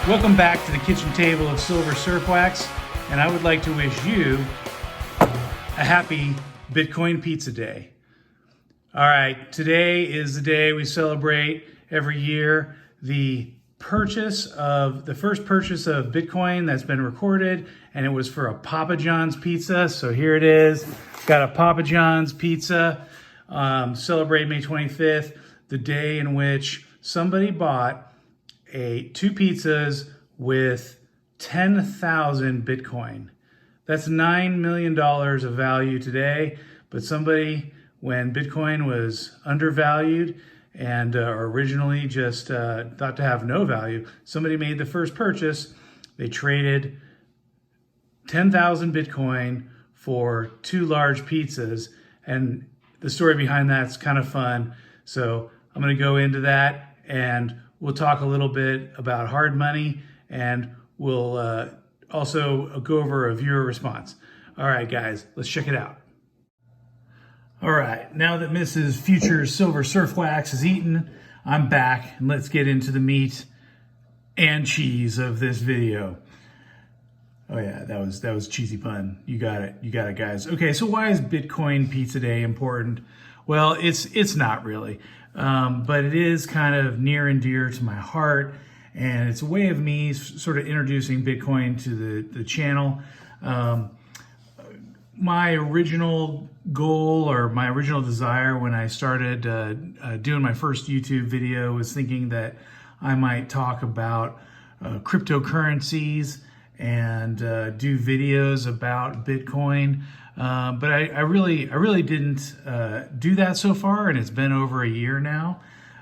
Welcome back to the kitchen table of SilverSurfwax, and I would like to wish you a happy Bitcoin Pizza Day. All right, today is the day we celebrate every year the first purchase of Bitcoin that's been recorded, and it was for a Papa John's pizza. So here it is, got a Papa John's pizza. Celebrate May 25th, the day in which somebody bought two pizzas with 10,000 Bitcoin. That's $9 million of value today, but somebody, when Bitcoin was undervalued and originally just thought to have no value, somebody made the first purchase. They traded 10,000 Bitcoin for two large pizzas, and the story behind that's kind of fun. So I'm going to go into that, and we'll talk a little bit about hard money, and we'll also go over a viewer response. All right, guys, let's check it out. All right, now that Mrs. Future SilverSurfwax is eaten, I'm back, and let's get into the meat and cheese of this video. Oh yeah, that was cheesy pun. You got it, guys. Okay, so why is Bitcoin Pizza Day important? Well, it's not really, but it is kind of near and dear to my heart, and it's a way of me sort of introducing Bitcoin to the channel. My original goal, or my original desire when I started doing my first YouTube video, was thinking that I might talk about cryptocurrencies and do videos about Bitcoin. But I really didn't do that so far, and it's been over a year now.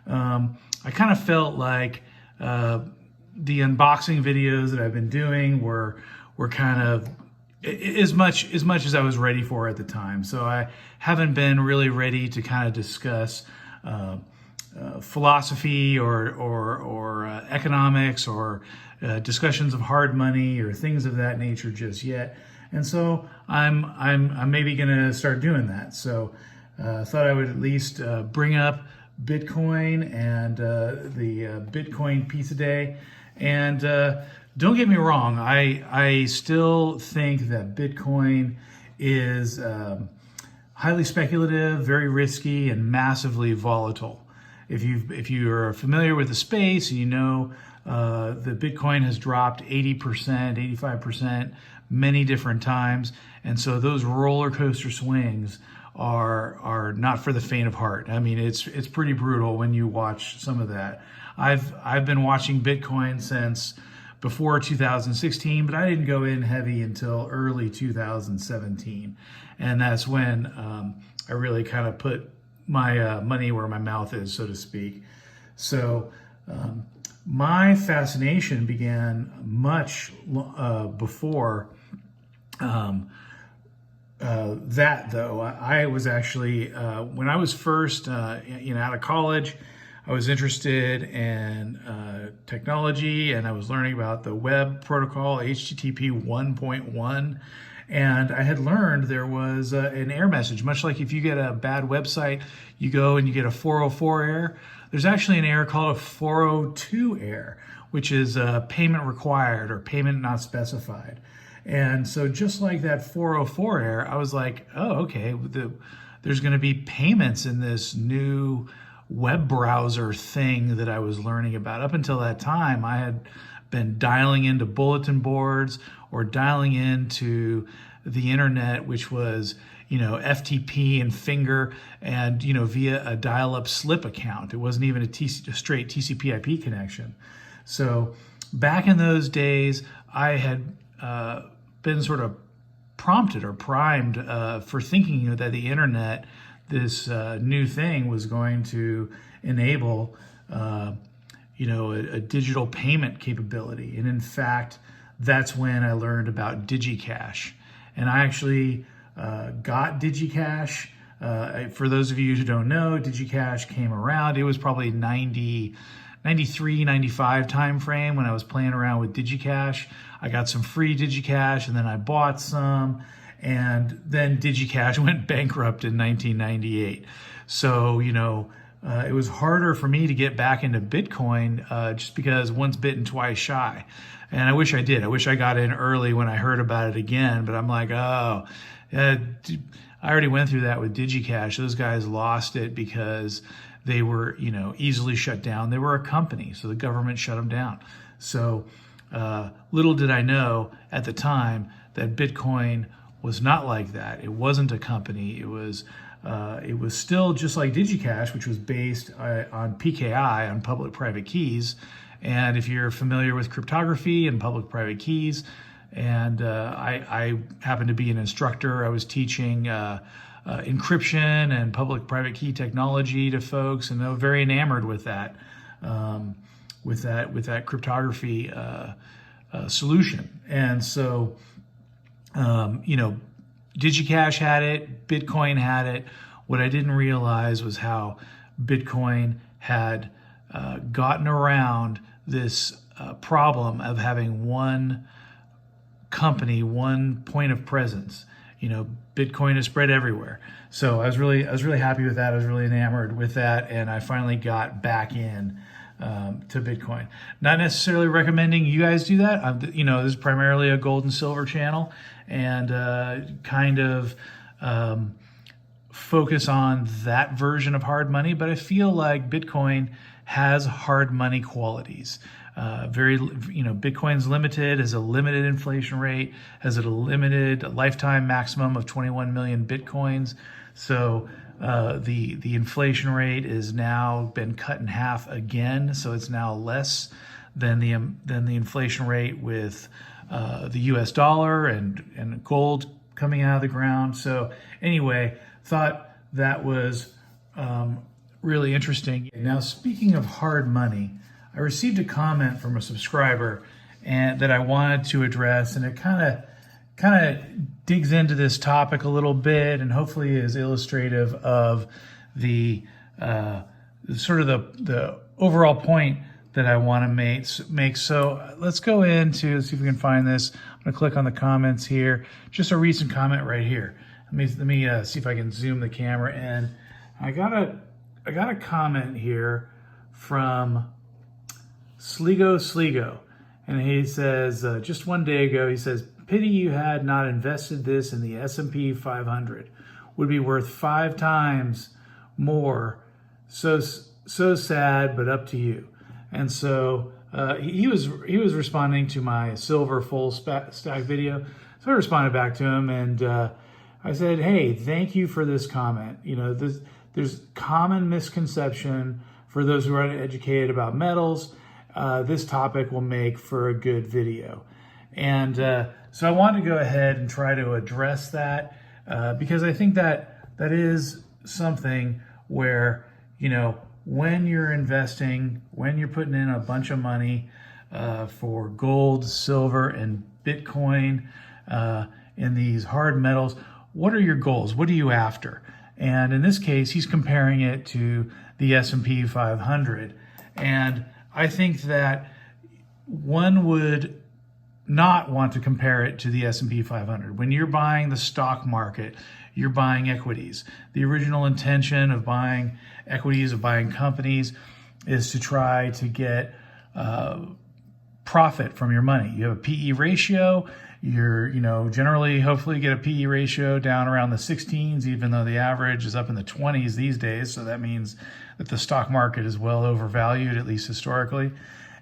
I kind of felt like the unboxing videos that I've been doing were kind of as much as I was ready for at the time. So I haven't been really ready to kind of discuss philosophy or economics or discussions of hard money or things of that nature just yet. And so I'm maybe gonna start doing that. So I thought I would at least bring up Bitcoin and the Bitcoin Pizza Day. And don't get me wrong, I still think that Bitcoin is highly speculative, very risky, and massively volatile. If you are familiar with the space, you know the Bitcoin has dropped 80%, 85% many different times, and so those roller coaster swings are not for the faint of heart. I mean, it's pretty brutal when you watch some of that. I've been watching Bitcoin since before 2016, but I didn't go in heavy until early 2017, and that's when I really kind of put my money where my mouth is, so to speak. So my fascination began much before that, though. I was actually, when I was first out of college, I was interested in technology, and I was learning about the web protocol, HTTP 1.1. And I had learned there was an error message. Much like if you get a bad website, you go and you get a 404 error. There's actually an error called a 402 error, which is payment required or payment not specified. And so just like that 404 error, I was like, oh, okay, there's going to be payments in this new web browser thing that I was learning about. Up until that time, I had been dialing into bulletin boards or dialing into the internet, which was, FTP and finger and, via a dial-up slip account. It wasn't even a straight TCP/IP connection. So back in those days, I had been sort of prompted or primed for thinking that the internet, this new thing, was going to enable a digital payment capability. And in fact, that's when I learned about DigiCash. And I actually got DigiCash. For those of you who don't know, DigiCash came around. It was probably 93, 95 time frame when I was playing around with DigiCash. I got some free DigiCash, and then I bought some, and then DigiCash went bankrupt in 1998. So, it was harder for me to get back into Bitcoin just because once bitten, twice shy. And I wish I did. I wish I got in early when I heard about it again, but I'm like, oh, I already went through that with DigiCash. Those guys lost it because they were, easily shut down. They were a company, so the government shut them down. So little did I know at the time that Bitcoin was not like that. It wasn't a company. It was still just like DigiCash, which was based on PKI, on public-private keys. And if you're familiar with cryptography and public-private keys, and I happened to be an instructor. I was teaching encryption and public-private key technology to folks, and they were very enamored with that, cryptography solution. And so, DigiCash had it, Bitcoin had it. What I didn't realize was how Bitcoin had gotten around this problem of having one company, one point of presence. Bitcoin is spread everywhere. So I was really happy with that. I was really enamored with that, and I finally got back in to Bitcoin. Not necessarily recommending you guys do that. This is primarily a gold and silver channel, and kind of focus on that version of hard money. But I feel like Bitcoin has hard money qualities. Bitcoin's limited, has a limited inflation rate, has a limited lifetime maximum of 21 million Bitcoins. So the inflation rate is now been cut in half again. So it's now less than the inflation rate with the US dollar and gold coming out of the ground. So anyway, thought that was really interesting. Now, speaking of hard money, I received a comment from a subscriber and that I wanted to address, and it kind of digs into this topic a little bit, and hopefully is illustrative of the sort of the overall point that I want to make. So let's go into, see if we can find this. I'm going to click on the comments here. Just a recent comment right here. Let me see if I can zoom the camera in. I got a comment here from Sligo, and he says, just one day ago, he says, pity you had not invested this in the S&P 500. Would be worth 5 times more. So sad, but up to you. And so he was responding to my silver full stack video. So I responded back to him, and I said, hey, thank you for this comment. There's common misconception for those who are uneducated about metals. This topic will make for a good video. And so I want to go ahead and try to address that because I think that is something where, when you're investing, when you're putting in a bunch of money for gold, silver, and Bitcoin in these hard metals, what are your goals? What are you after? And in this case, he's comparing it to the S&P 500. And I think that one would not want to compare it to the S&P 500. When you're buying the stock market, you're buying equities. The original intention of buying equities, of buying companies, is to try to get profit from your money. You have a PE ratio. You're, generally, hopefully get a PE ratio down around the 16s, even though the average is up in the 20s these days. So that means that the stock market is well overvalued, at least historically.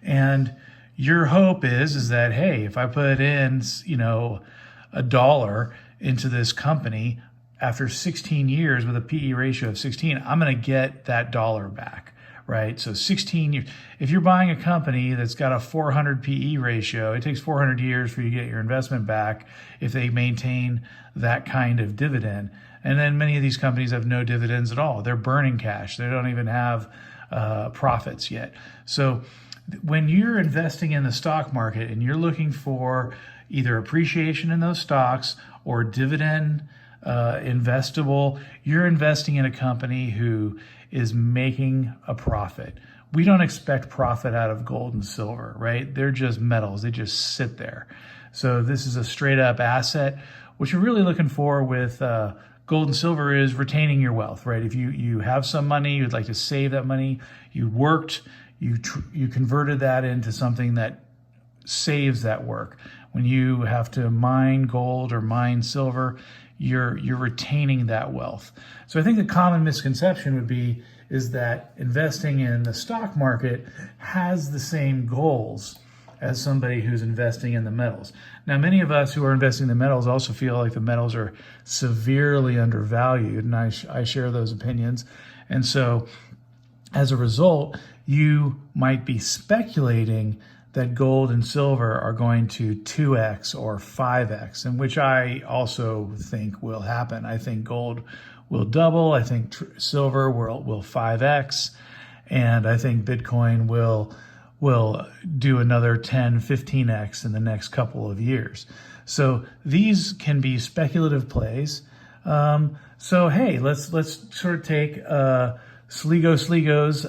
And your hope is that, hey, if I put in, $1 into this company after 16 years with a PE ratio of 16, I'm going to get that dollar back, right? So 16 years. If you're buying a company that's got a 400 PE ratio, it takes 400 years for you to get your investment back if they maintain that kind of dividend. And then many of these companies have no dividends at all. They're burning cash. They don't even have profits yet. So when you're investing in the stock market and you're looking for either appreciation in those stocks or dividend investable, you're investing in a company who is making a profit. We don't expect profit out of gold and silver, right? They're just metals. They just sit there. So this is a straight up asset. What you're really looking for with gold and silver is retaining your wealth, right? If you have some money, you'd like to save that money, you worked, you converted that into something that saves that work. When you have to mine gold or mine silver, you're retaining that wealth. So I think the common misconception would be is that investing in the stock market has the same goals as somebody who's investing in the metals. Now, many of us who are investing in the metals also feel like the metals are severely undervalued, and I share those opinions. And so as a result, you might be speculating that gold and silver are going to 2x or 5x, and which I also think will happen. I think gold will double. I think silver will 5x, and I think Bitcoin will do another 10, 15x in the next couple of years. So these can be speculative plays. So hey, let's sort of take Sligo's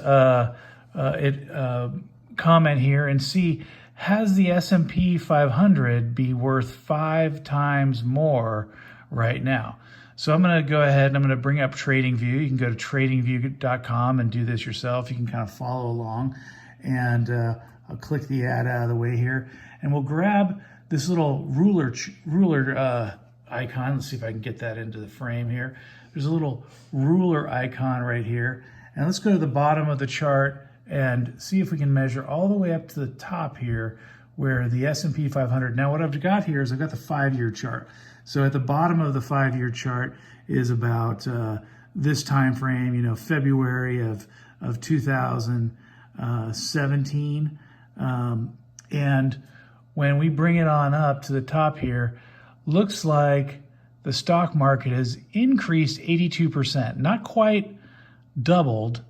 comment here and see, has the S&P 500 be worth 5 times more right now? So I'm going to go ahead and I'm going to bring up TradingView. You can go to tradingview.com and do this yourself. You can kind of follow along, and I'll click the ad out of the way here, and we'll grab this little ruler icon. Let's see if I can get that into the frame here. There's a little ruler icon right here, and let's go to the bottom of the chart and see if we can measure all the way up to the top here where the S&P 500. Now what I've got here is I've got the 5-year chart. So at the bottom of the 5-year chart is about this time frame, you know, February of 2017. And when we bring it on up to the top here, looks like the stock market has increased 82%, not quite doubled.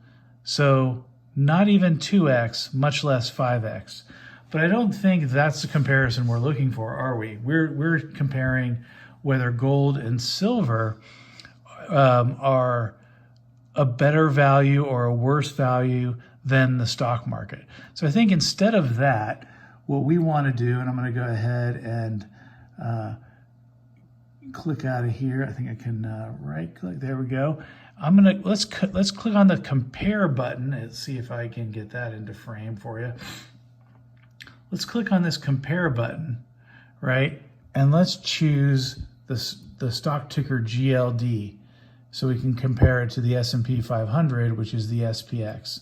So not even 2x, much less 5x. But I don't think that's the comparison we're looking for, are we? We're comparing whether gold and silver are a better value or a worse value than the stock market. So I think instead of that, what we want to do, and I'm going to go ahead and click out of here. I think I can right click. There we go. Let's click on the compare button and see if I can get that into frame for you. Let's click on this compare button, right? And let's choose the stock ticker GLD so we can compare it to the S&P 500, which is the SPX.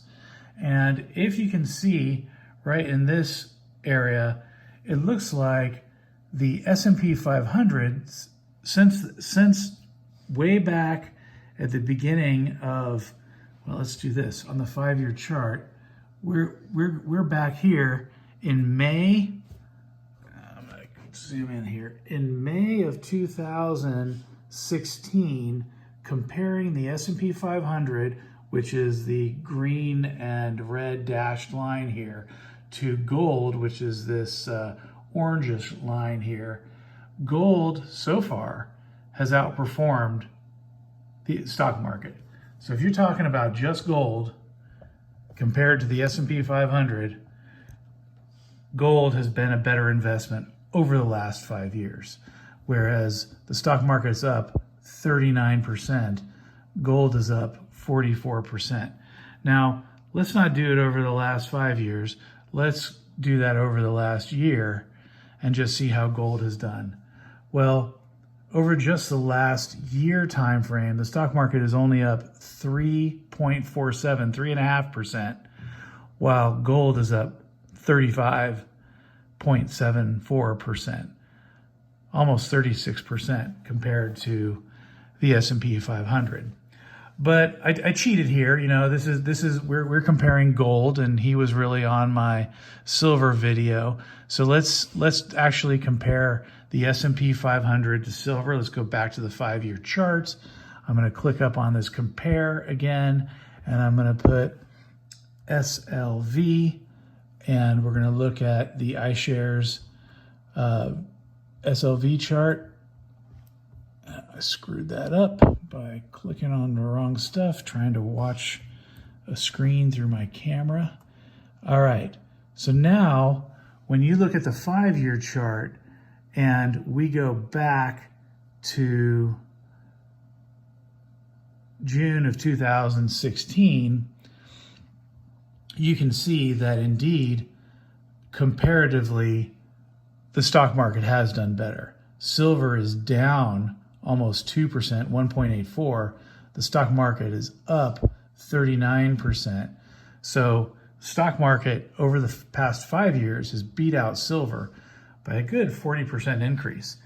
And if you can see right in this area, it looks like the S&P 500 since way back at the beginning of, well, let's do this on the 5-year chart. We're back here in May. I'm gonna zoom in here. In May of 2016, comparing the S&P 500, which is the green and red dashed line here, to gold, which is this orangish line here. Gold so far has outperformed the stock market. So if you're talking about just gold compared to the S&P 500, gold has been a better investment over the last 5 years. Whereas the stock market is up 39%, gold is up 44%. Now, let's not do it over the last 5 years. Let's do that over the last year and just see how gold has done. Well, over just the last year time frame, the stock market is only up 3.47%, while gold is up 35.74%, almost 36% compared to the S&P 500. But I cheated here. You know, this is we're comparing gold, and he was really on my silver video. So let's actually compare the S&P 500 to silver. Let's go back to the 5-year charts. I'm going to click up on this compare again, and I'm going to put SLV, and we're going to look at the iShares SLV chart. I screwed that up by clicking on the wrong stuff, trying to watch a screen through my camera. All right, so now when you look at the 5-year chart and we go back to June of 2016, you can see that indeed, comparatively, the stock market has done better. Silver is down almost 2%, 1.84. The stock market is up 39%. So stock market over the past 5 years has beat out silver by a good 40% increase.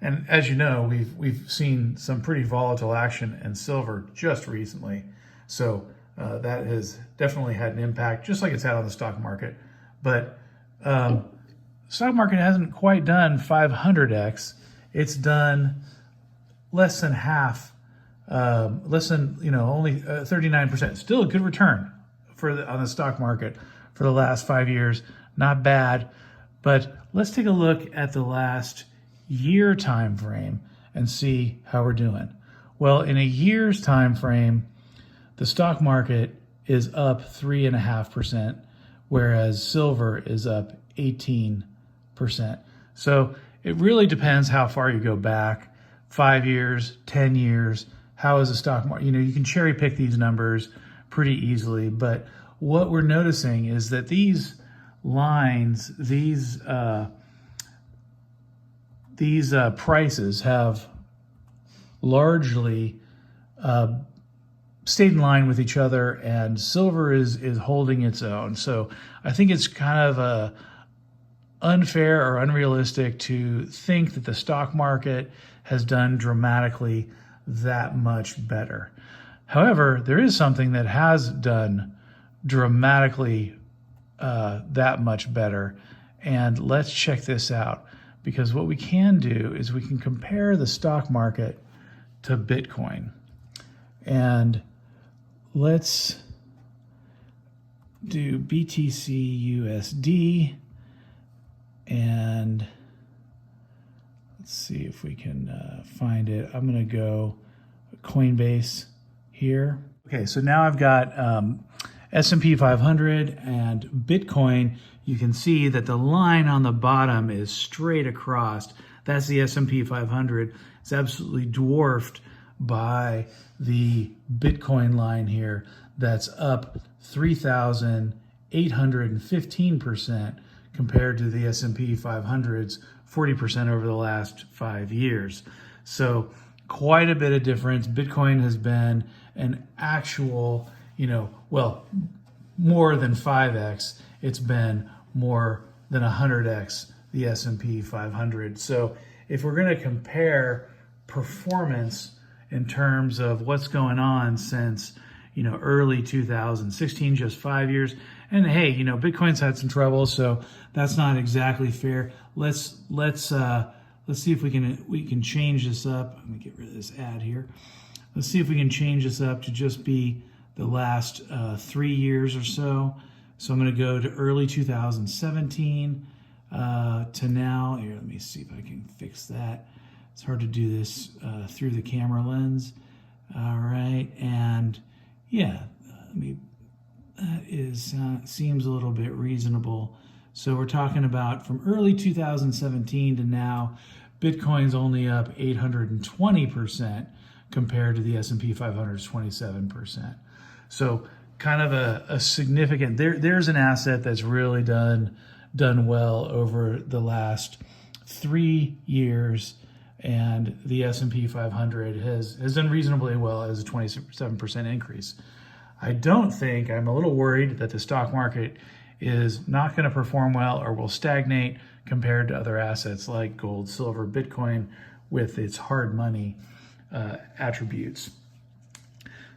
And as you know, we've seen some pretty volatile action in silver just recently. So that has definitely had an impact, just like it's had on the stock market. But stock market hasn't quite done 500x. It's done less than half, less than, only 39%. Still a good return on the stock market for the last 5 years. Not bad. But let's take a look at the last year time frame and see how we're doing. Well, in a year's time frame, the stock market is up 3.5%, whereas silver is up 18%. So it really depends how far you go back. 5 years, 10 years. How is the stock market? You can cherry pick these numbers pretty easily, but what we're noticing is that these lines, these prices have largely stayed in line with each other, and silver is holding its own. So I think it's kind of unfair or unrealistic to think that the stock market has done dramatically that much better. However, there is something that has done dramatically that much better, and let's check this out, because what we can do is we can compare the stock market to Bitcoin. And let's do BTC USD, and let's see if we can find it. I'm going to go Coinbase here. Okay, so now I've got S&P 500 and Bitcoin. You can see that the line on the bottom is straight across. That's the S&P 500. It's absolutely dwarfed by the Bitcoin line here. That's up 3,815% compared to the S&P 500's 40% over the last 5 years. So quite a bit of difference. Bitcoin has been an actual, more than 5x. It's been more than 100x the S&P 500. So if we're going to compare performance in terms of what's going on since, early 2016, just 5 years. And hey, Bitcoin's had some trouble, so that's not exactly fair. Let's see if we can change this up. Let me get rid of this ad here. Let's see if we can change this up to just be the last 3 years or so. So I'm going to go to early 2017 to now. Here, let me see if I can fix that. It's hard to do this through the camera lens. All right, and yeah, that seems a little bit reasonable. So we're talking about from early 2017 to now, Bitcoin's only up 820% compared to the S&P 500's 27%. So kind of a significant, there's an asset that's really done well over the last 3 years, and the S&P 500 has done reasonably well as a 27% increase. I'm a little worried that the stock market is not going to perform well or will stagnate compared to other assets like gold, silver, Bitcoin with its hard money attributes.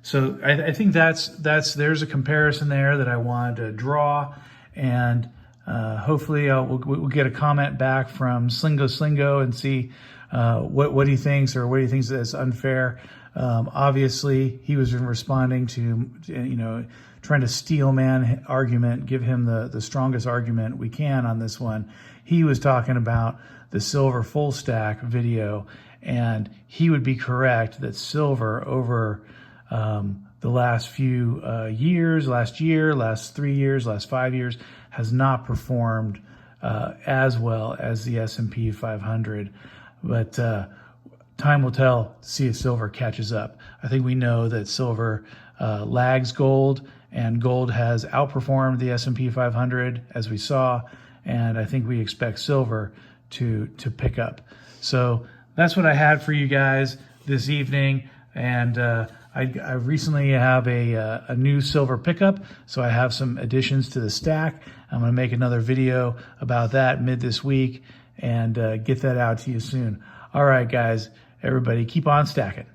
So I think there's a comparison there that I wanted to draw, and hopefully we'll get a comment back from Slingo and see what he thinks, or what he thinks is unfair. Obviously, he was responding to trying to steel man argument, give him the strongest argument we can on this one. He was talking about the silver full stack video, and he would be correct that silver over the last few years, last year, last 3 years, last 5 years, has not performed as well as the S&P 500. But time will tell to see if silver catches up. I think we know that silver lags gold, and gold has outperformed the S&P 500 as we saw, and I think we expect silver to pick up. So that's what I had for you guys this evening, and I recently have a new silver pickup, so I have some additions to the stack. I'm going to make another video about that mid this week and get that out to you soon. All right, guys, everybody, keep on stacking.